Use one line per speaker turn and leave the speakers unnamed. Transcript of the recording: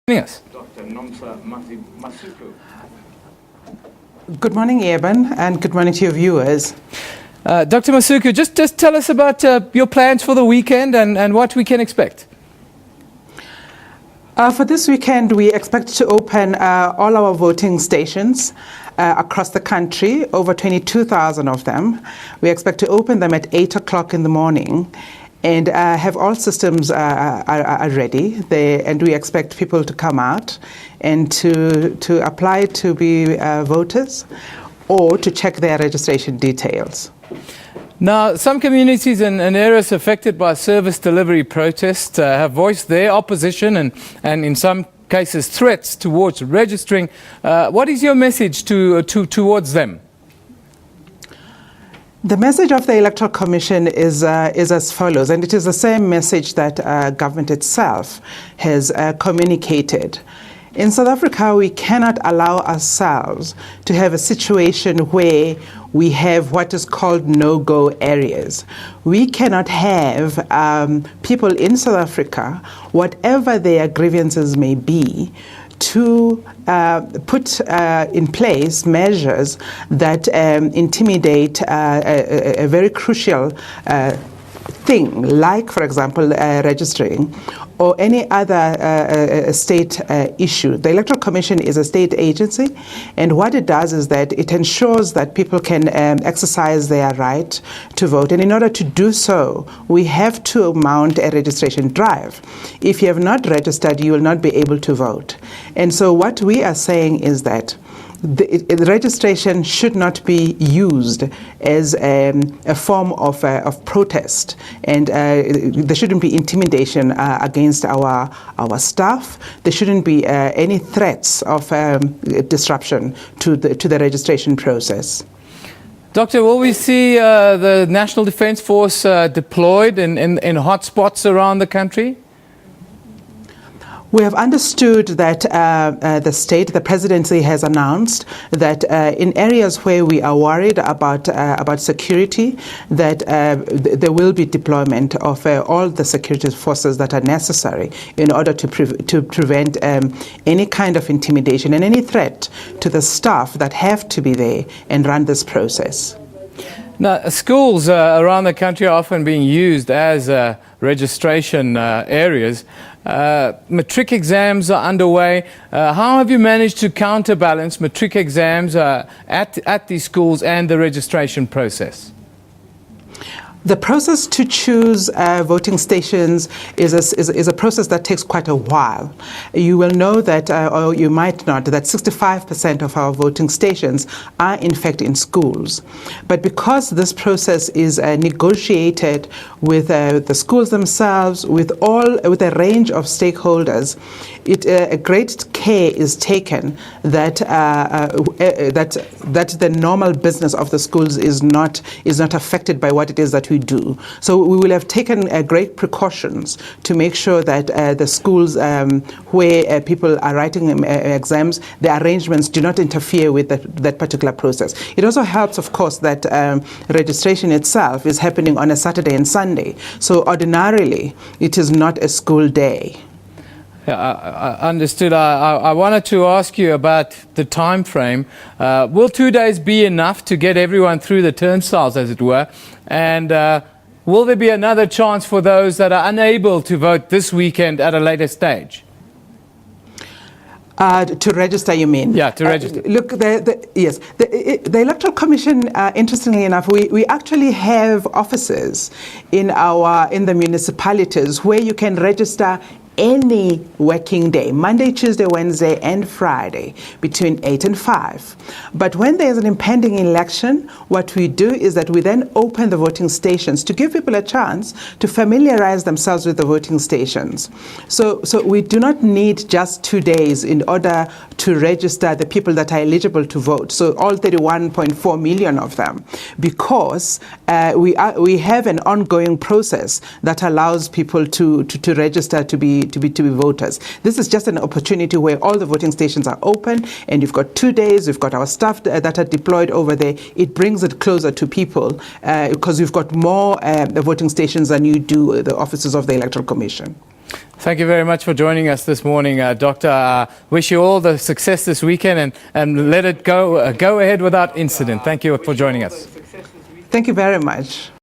Yes.
Dr. Nomsa Masuku.
Good morning, Eben, and good morning to your viewers.
Dr. Masuku, just tell us about your plans for the weekend and what we can expect.
For this weekend, we expect to open all our voting stations across the country, over 22,000 of them. We expect to open them at 8 o'clock in the morning and have all systems are ready. And we expect people to come out and to apply to be voters or to check their registration details.
Now, some communities and areas affected by service delivery protests have voiced their opposition and in some cases threats towards registering. What is your message towards them?
The message of the Electoral Commission is as follows, and it is the same message that government itself has communicated. In South Africa, we cannot allow ourselves to have a situation where we have what is called no-go areas. We cannot have people in South Africa, whatever their grievances may be, to put in place measures that intimidate a very crucial thing, like, for example, registering or any other state issue. The Electoral Commission is a state agency, and what it does is that it ensures that people can exercise their right to vote. And in order to do so, we have to mount a registration drive. If you have not registered, you will not be able to vote. And so what we are saying is that the registration should not be used as a form of protest, and there shouldn't be intimidation against our staff. There shouldn't be any threats of disruption to the registration process.
Doctor, will we see the National Defence Force deployed in hotspots around the country?
We have understood that the presidency has announced that in areas where we are worried about security, that there will be deployment of all the security forces that are necessary in order to prevent any kind of intimidation and any threat to the staff that have to be there and run this process.
Now, schools around the country are often being used as registration areas. Matric exams are underway. How have you managed to counterbalance matric exams at these schools and the registration process?
The process to choose voting stations is a process that takes quite a while. You will know that, or you might not, that 65% of our voting stations are in fact in schools. But because this process is negotiated with the schools themselves, with a range of stakeholders, a great care is taken that the normal business of the schools is not affected by what it is that we do. So we will have taken great precautions to make sure that the schools where people are writing exams, the arrangements do not interfere with that particular process. It also helps, of course, that registration itself is happening on a Saturday and Sunday. So ordinarily, it is not a school day.
Yeah, I understood. I wanted to ask you about the time frame. Will 2 days be enough to get everyone through the turnstiles, as it were? And will there be another chance for those that are unable to vote this weekend at a later stage?
To register, you mean?
Yeah, to register.
Look, yes, the Electoral Commission, interestingly enough, we actually have offices in the municipalities where you can register any working day, Monday, Tuesday, Wednesday, and Friday, between 8 and 5. But when there's an impending election, what we do is that we then open the voting stations to give people a chance to familiarize themselves with the voting stations. So we do not need just 2 days in order to register the people that are eligible to vote, so all 31.4 million of them, because we have an ongoing process that allows people to register to be voters. This is just an opportunity where all the voting stations are open, and you've got 2 days, we've got our staff that are deployed over there. It brings it closer to people because you've got more voting stations than you do the offices of the Electoral Commission.
Thank you very much for joining us this morning, Doctor. Wish you all the success this weekend and let it go ahead without incident. Thank you for joining us.
Thank you very much.